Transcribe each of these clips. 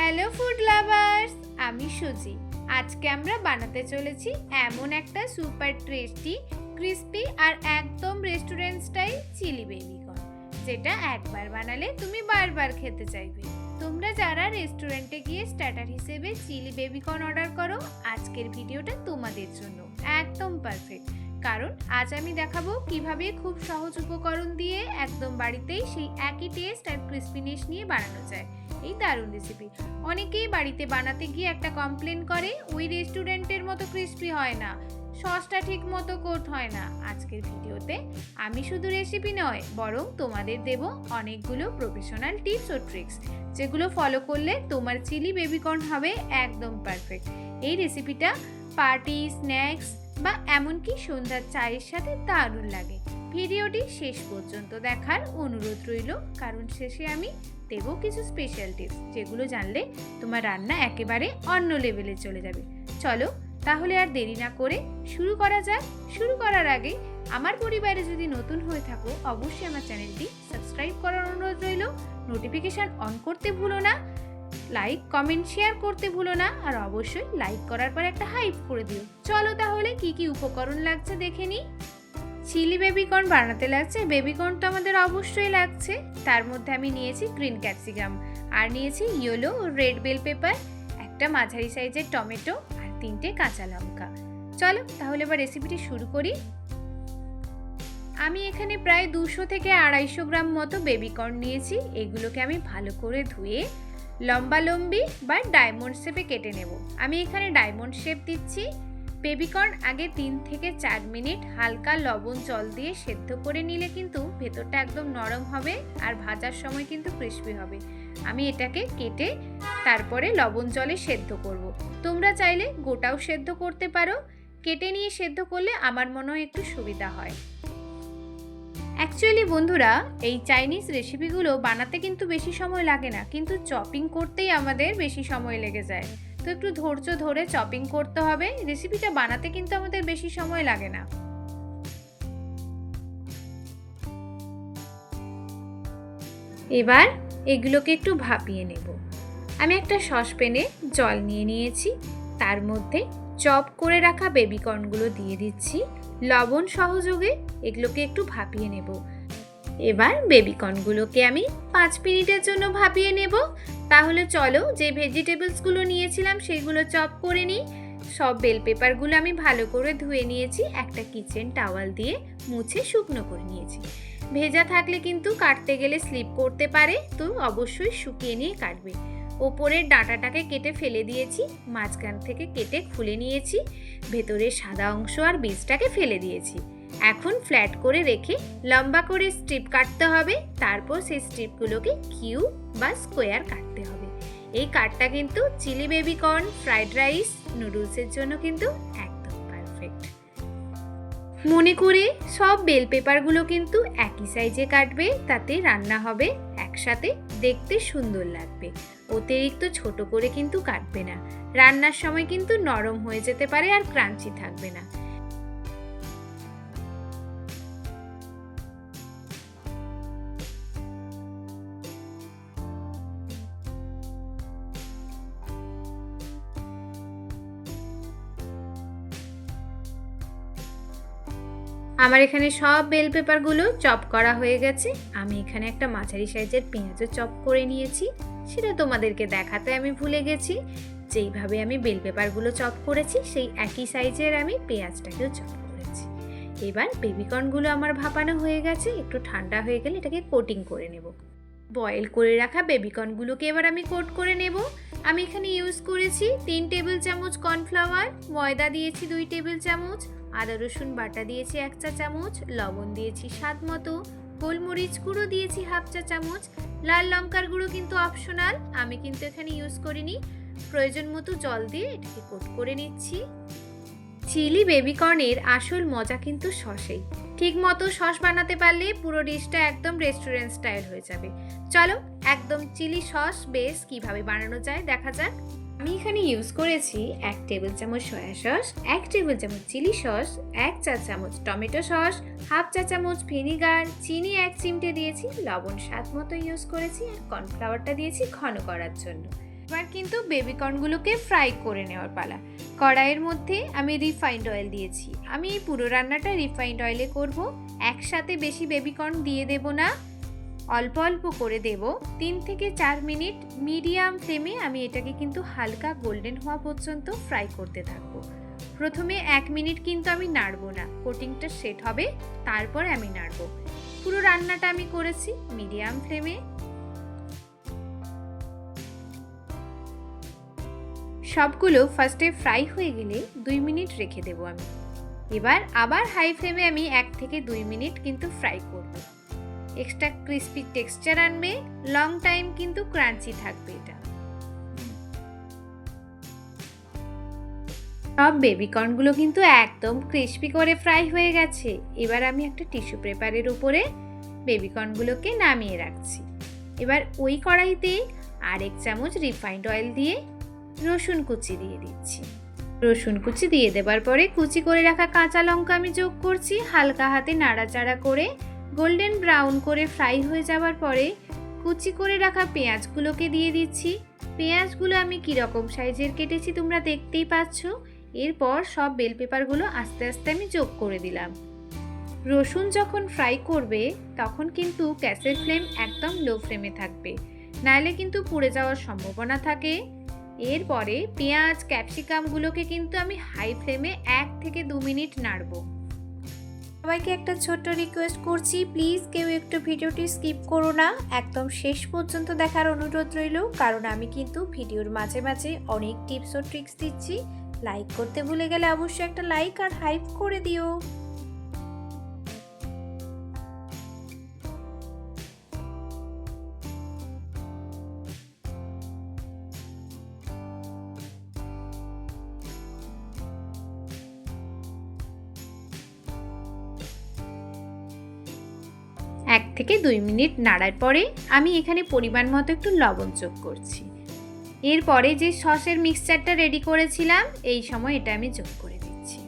Hello food lovers, আমি সুজি। আজকে আমরা বানাতে চলেছি এমন একটা সুপার টেস্টি, ক্রিস্পি আর একদম রেস্টুরেন্ট স্টাইল চিলি বেবিকর্ন, যেটা একবার বানালে তুমি বারবার খেতে চাইবে। তোমরা যারা রেস্টুরেন্টে গিয়ে স্টার্টার হিসেবে চিলি বেবিকর্ন অর্ডার করো, আজকের ভিডিওটা তোমাদের জন্য একদম পারফেক্ট। কারণ আজ আমি দেখাবো কিভাবে খুব সহজ উপকরণ দিয়ে একদম বাড়িতেই সেই একই টেস্ট আর ক্রিস্পিনেস নিয়ে বানানো যায় এই দারুণ রেসিপি। অনেকেই বাড়িতে বানাতে গিয়ে একটা কমপ্লেন করে, ওই রেস্টুরেন্টের মতো ক্রিস্পি হয় না, সসটা ঠিক মতো কোট হয় না। আজকের ভিডিওতে আমি শুধু রেসিপি নয়, বরং তোমাদের দেব অনেকগুলো প্রফেশনাল টিপস ও ট্রিক্স, যেগুলো ফলো করলে তোমার চিলি বেবিকর্ন হবে একদম পারফেক্ট। এই রেসিপিটা পার্টি, স্ন্যাক্স বা এমনকি সন্ধ্যার চায়ের সাথে দারুণ লাগে। ভিডিওটি শেষ পর্যন্ত দেখার অনুরোধ রইল, কারণ শেষে আমি দেব কিছু স্পেশাল টিপস, যেগুলো জানলে তোমার রান্না একেবারে অন্য লেভেলে চলে যাবে। চলো তাহলে আর দেরি না করে শুরু করা যাক। শুরু করার আগে আমার পরিবারে যদি নতুন হয়ে থাকো, অবশ্যই আমার চ্যানেলটি সাবস্ক্রাইব করার অনুরোধ রইল। নোটিফিকেশন অন করতে ভুলো না, লাইক, কমেন্ট, শেয়ার করতে ভুলো না, আর অবশ্যই লাইক করার পর একটা হাইপ করে দিও। চলো তাহলে কি কি উপকরণ লাগছে দেখে নিই। চিলি বেবিকর্ন বানাতে লাগছে, বেবিকর্ন তো আমাদের অবশ্যই লাগছে। তার মধ্যে আমি নিয়েছি গ্রিন ক্যাপসিকাম, আর নিয়েছি ইয়েলো ও রেড বেল পেপার, একটা মাঝারি সাইজের টমেটো, আর 3টে কাঁচা লঙ্কা। চলো তাহলে এবার রেসিপিটি শুরু করি। আমি এখানে প্রায় 200 থেকে 250 গ্রাম মতো বেবিকর্ন নিয়েছি। এগুলোকে আমি ভালো করে ধুয়ে লম্বা লম্বি বা ডায়মন্ড শেপে কেটে নেব। আমি এখানে ডায়মন্ড শেপ দিচ্ছি। বেবিকর্ন আগে 3 থেকে 4 মিনিট হালকা লবণ জল দিয়ে সেদ্ধ করে নিলে কিন্তু ভেতরটা একদম নরম হবে, আর ভাজার সময় কিন্তু ক্রিস্পি হবে। আমি এটাকে কেটে তারপরে লবণ জলে সেদ্ধ করব। তোমরা চাইলে গোটাও সেদ্ধ করতে পারো, কেটে নিয়ে সেদ্ধ করলে আমার মনে হয় একটু সুবিধা হয়। অ্যাকচুয়ালি বন্ধুরা, এই চাইনিজ রেসিপিগুলো বানাতে কিন্তু বেশি সময় লাগে না, কিন্তু চপিং করতেই আমাদের বেশি সময় লেগে যায়। তো একটু ধৈর্য ধরে চপিং করতে হবে। রেসিপিটা বানাতে কিন্তু আমাদের বেশি সময় লাগে না। এবার এগুলোকে একটু ভাপিয়ে নেব। আমি একটা সসপ্যানে জল নিয়ে নিয়েছি, তার মধ্যে চপ করে রাখা বেবিকর্নগুলো দিয়ে দিচ্ছি। লবণ সহযোগে এগুলোকে একটু ভাপিয়ে নেব। এবার বেবিকর্নগুলোকে আমি 5 মিনিটের জন্য ভাপিয়ে নেব। তাহলে চলো, যে ভেজিটেবলসগুলো নিয়েছিলাম সেগুলো চপ করে নিই। সব বেল পেপারগুলো আমি ভালো করে ধুয়ে নিয়েছি, একটা কিচেন টাওয়াল দিয়ে মুছে শুকনো করে নিয়েছি। ভেজা থাকলে কিন্তু কাটতে গেলে স্লিপ করতে পারে, তো অবশ্যই শুকিয়ে নিয়ে কাটবে। ওপরের ডাঁটাটাকে কেটে ফেলে দিয়েছি, মাঝখান থেকে কেটে খুলে নিয়েছি, ভেতরের সাদা অংশ আর বীজটাকে ফেলে দিয়েছি। এখন ফ্ল্যাট করে রেখে লম্বা করে স্ট্রিপ কাটতে হবে। তারপর সেই স্ট্রিপগুলোকে কিউব বা স্কোয়ার কাটতে হবে। এই কাটটা কিন্তু চিলি বেবিকর্ন, ফ্রাইড রাইস, নুডলসের জন্য কিন্তু একদম পারফেক্ট। মনে করে সব বেল পেপারগুলো কিন্তু একই সাইজে কাটবে, তাতে রান্না হবে একসাথে, দেখতে সুন্দর লাগবে। অতিরিক্ত ছোট করে কিন্তু কাটবে না, রান্নার সময় কিন্তু নরম হয়ে যেতে পারে আর ক্রাঞ্চি থাকবে না। আমার এখানে সব বেল পেপারগুলো চপ করা হয়ে গেছে। আমি এখানে একটা মাঝারি সাইজের পেঁয়াজও চপ করে নিয়েছি, সেটা তোমাদেরকে দেখাতে আমি ভুলে গেছি। যেইভাবে আমি বেল পেপারগুলো চপ করেছি, সেই একই সাইজের আমি পেঁয়াজটাকেও চপ করেছি। এবার বেবিকর্নগুলো আমার ভাপানো হয়ে গেছে, একটু ঠান্ডা হয়ে গেলে এটাকে কোটিং করে নেব। বয়েল করে রাখা বেবিকর্নগুলোকে এবার আমি কোট করে নেব। আমি এখানে ইউজ করেছি 3 টেবিল চামচ কর্নফ্লাওয়ার, ময়দা দিয়েছি 2 টেবিল চামচ, আদা রসুন বাটা দিয়েছি 1 চা চামচ, লবণ দিয়েছি স্বাদ মতো, গোলমরিচ গুঁড়ো দিয়েছি 1/2 চা চামচ, লাল লঙ্কার গুঁড়ো কিন্তু অপশনাল, আমি কিন্তু এখানে ইউজ করিনি। প্রয়োজন মতো জল দিয়ে এটাকে কোট করে নিচ্ছি। চিলি বেবিকর্নের আসল মজা কিন্তু সসেই। ঠিক মতো সস বানাতে পারলে পুরো ডিশটা একদম রেস্টুরেন্ট স্টাইল হয়ে যাবে। চলো একদম চিলি সস বেস কিভাবে বানানো যায় দেখা যাক। আমি এখানে ইউজ করেছি 1 টেবিল চামচ সয়া সস, 1 টেবিল চামচ চিলি সস, 1 চা চামচ টমেটো সস, 1/2 চা চামচ ভিনিগার, চিনি 1 চিমটে দিয়েছি, লবণ স্বাদ মতো ইউজ করেছি, আর কর্নফ্লাওয়ারটা দিয়েছি ঘন করার জন্য। এবার কিন্তু বেবিকর্নগুলোকে ফ্রাই করে নেওয়ার পালা। কড়াইয়ের মধ্যে আমি রিফাইন্ড অয়েল দিয়েছি। আমি এই পুরো রান্নাটা রিফাইন্ড অয়েলে করব। একসাথে বেশি বেবিকর্ন দিয়ে দেব না, অল্প অল্প করে দেব। 3 থেকে 4 মিনিট মিডিয়াম ফ্লেমে আমি এটাকে কিন্তু হালকা গোল্ডেন হওয়া পর্যন্ত ফ্রাই করতে থাকবো। প্রথমে 1 মিনিট কিন্তু আমি নাড়বো না, কোটিংটা সেট হবে তারপর আমি নাড়বো। পুরো রান্নাটা আমি করেছি মিডিয়াম ফ্লেমে। সবগুলো ফার্স্টে ফ্রাই হয়ে গেলে 2 মিনিট রেখে দেবো আমি। এবার আবার হাই ফ্লেমে আমি 1 থেকে 2 মিনিট কিন্তু ফ্রাই করব। এক্সট্রা ক্রিস্পি টেক্সচার আনবে, লং টাইম কিন্তু ক্রাঞ্চি থাকবে এটা। সব বেবিকর্নগুলো কিন্তু একদম ক্রিস্পি করে ফ্রাই হয়ে গেছে। এবার আমি একটা টিস্যু পেপারের উপরে বেবিকর্নগুলোকে নামিয়ে রাখছি। এবার ওই কড়াইতে 1 চামচ রিফাইন্ড অয়েল দিয়ে রসুন কুচি দিয়ে দিচ্ছি। রসুন কুচি দিয়ে দেবার পরে কুচি করে রাখা কাঁচা লঙ্কা আমি যোগ করছি। হালকা হাতে নাড়াচাড়া করে গোল্ডেন ব্রাউন করে ফ্রাই হয়ে যাওয়ার পরে কুচি করে রাখা পেঁয়াজগুলোকে দিয়ে দিচ্ছি। পেঁয়াজগুলো আমি কীরকম সাইজের কেটেছি তোমরা দেখতেই পাচ্ছ। এরপর সব বেল পেপারগুলো আস্তে আস্তে আমি যোগ করে দিলাম। রসুন যখন ফ্রাই করবে তখন কিন্তু গ্যাসের ফ্লেম একদম লো ফ্লেমে থাকবে, নাহলে কিন্তু পুড়ে যাওয়ার সম্ভাবনা থাকে। এরপরে পেঁয়াজ ক্যাপসিকামগুলোকে কিন্তু আমি হাই ফ্লেমে 1 থেকে 2 মিনিট নাড়বো। সবাইকে একটা ছোট্ট রিকোয়েস্ট করছি, প্লিজ কেউ একটু ভিডিওটি স্কিপ করো না, একদম শেষ পর্যন্ত দেখার অনুরোধ রইল। কারণ আমি কিন্তু ভিডিওর মাঝে মাঝে অনেক টিপস ও ট্রিক্স দিচ্ছি। লাইক করতে ভুলে গেলে অবশ্যই একটা লাইক আর হাইপ করে দিও। এক থেকে 2 মিনিট নাড়ার পরে আমি এখানে পরিমাণ মতো একটু লবণ যোগ করছি। এরপরে যে সসের মিক্সচারটা রেডি করেছিলাম এই সময় এটা আমি যোগ করে দিচ্ছি।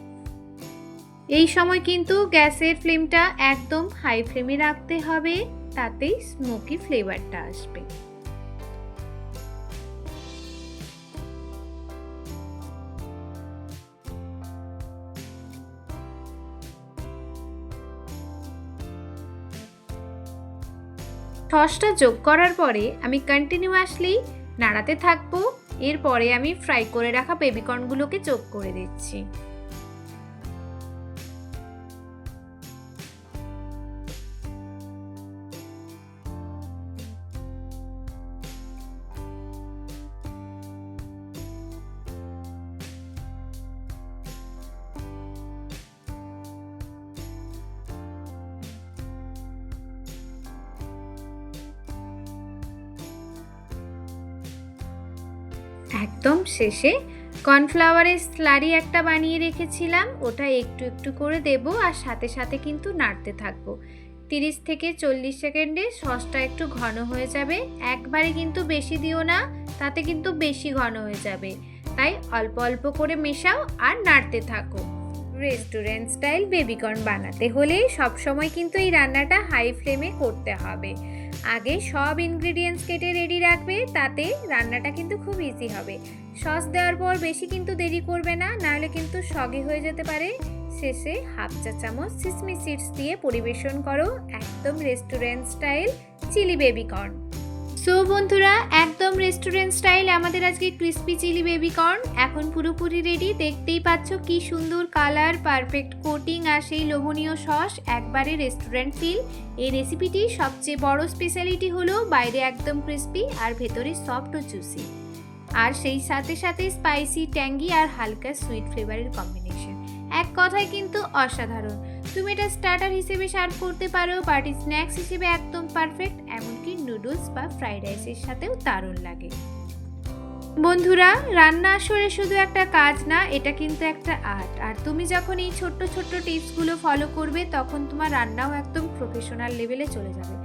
এই সময় কিন্তু গ্যাসের ফ্লেমটা একদম হাই ফ্লেমে রাখতে হবে, তাতেই স্মোকি ফ্লেভারটা আসবে। সসটা যোগ করার পরে আমি কন্টিনিউয়াসলি নাড়াতে থাকবো। এরপরে আমি ফ্রাই করে রাখা বেবিকর্নগুলোকে যোগ করে দিচ্ছি। একদম শেষে কর্নফ্লাওয়ারের স্লারি একটা বানিয়ে রেখেছিলাম, ওটা একটু একটু করে দেব আর সাথে সাথে কিন্তু নাড়তে থাকবো। 30 থেকে 40 সেকেন্ডে সসটা একটু ঘন হয়ে যাবে। একবারে কিন্তু বেশি দিও না, তাতে কিন্তু বেশি ঘন হয়ে যাবে। তাই অল্প অল্প করে মেশাও আর নাড়তে থাকো। রেস্টুরেন্ট স্টাইল বেবিকর্ন বানাতে হলে সবসময় কিন্তু এই রান্নাটা হাই ফ্লেমে করতে হবে। আগে সব ইনগ্রেডিয়েন্টস কেটে রেডি রাখবে, তাতে রান্নাটা কিন্তু খুব ইজি হবে। সস দেওয়ার পর বেশি কিন্তু দেরি করবে না, নাহলে কিন্তু সগি হয়ে যেতে পারে। শেষে 1/2 চা চামচ সিসমি সিডস দিয়ে পরিবেশন করো একদম restaurant style chilli babycorn. So বন্ধুরা, একদম রেস্টুরেন্ট স্টাইল আমাদের আজকে ক্রিস্পি চিলি বেবিকর্ন এখন পুরোপুরি রেডি। দেখতেই পাচ্ছ কি সুন্দর কালার, পারফেক্ট কোটিং আর সেই লোভনীয় সস, একবারে রেস্টুরেন্ট ফিল। এই রেসিপিটির সবচেয়ে বড় স্পেশালিটি হলো বাইরে একদম ক্রিস্পি আর ভেতরে সফট ও জুসি, আর সেই সাথে সাথে স্পাইসি, ট্যাঙ্গি আর হালকা সুইট ফ্লেভারের কম্বিনেশন। এক কথায় কিন্তু অসাধারণ। তুমি এটা স্টার্টার হিসেবে সার্ভ করতে পারো, পার্টি স্ন্যাক্স হিসেবে একদম পারফেক্ট, এমনকি নুডলস বা ফ্রাইড রাইসের সাথেও দারুণ লাগে। বন্ধুরা, রান্না আসলে শুধু একটা কাজ না, এটা কিন্তু একটা আর্ট। আর তুমি যখন এই ছোট্ট ছোট্ট টিপসগুলো ফলো করবে তখন তোমার রান্নাও একদম প্রফেশনাল লেভেলে চলে যাবে।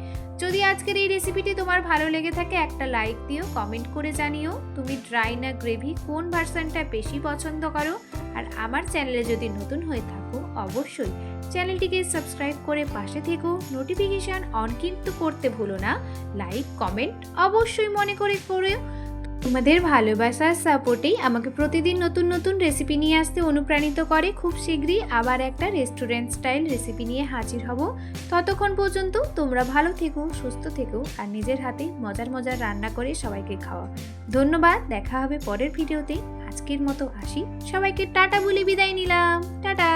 যদি আজকের এই রেসিপিটি তোমার ভালো লেগে থাকে একটা লাইক দিও, কমেন্ট করে জানিও তুমি ড্রাই না গ্রেভি কোন ভার্সনটা বেশি পছন্দ করো। আর আমার চ্যানেলে যদি নতুন হয়ে থাকো অবশ্যই চ্যানেলটিকে সাবস্ক্রাইব করে পাশে থেকো, নোটিফিকেশান অন কিন্তু করতে ভুলো না। লাইক কমেন্ট অবশ্যই মনে করে করো। তোমাদের ভালোবাসার সাপোর্টেই আমাকে প্রতিদিন নতুন নতুন রেসিপি নিয়ে আসতে অনুপ্রাণিত করে। খুব শীঘ্রই আবার একটা রেস্টুরেন্ট স্টাইল রেসিপি নিয়ে হাজির হব। ততক্ষণ পর্যন্ত তোমরা ভালো থেকো, সুস্থ থেকো আর নিজের হাতে মজার মজার রান্না করে সবাইকে খাওয়া। ধন্যবাদ, দেখা হবে পরের ভিডিওতে। আজকের মতো আসি, সবাইকে টাটা বলে বিদায় নিলাম। টাটা।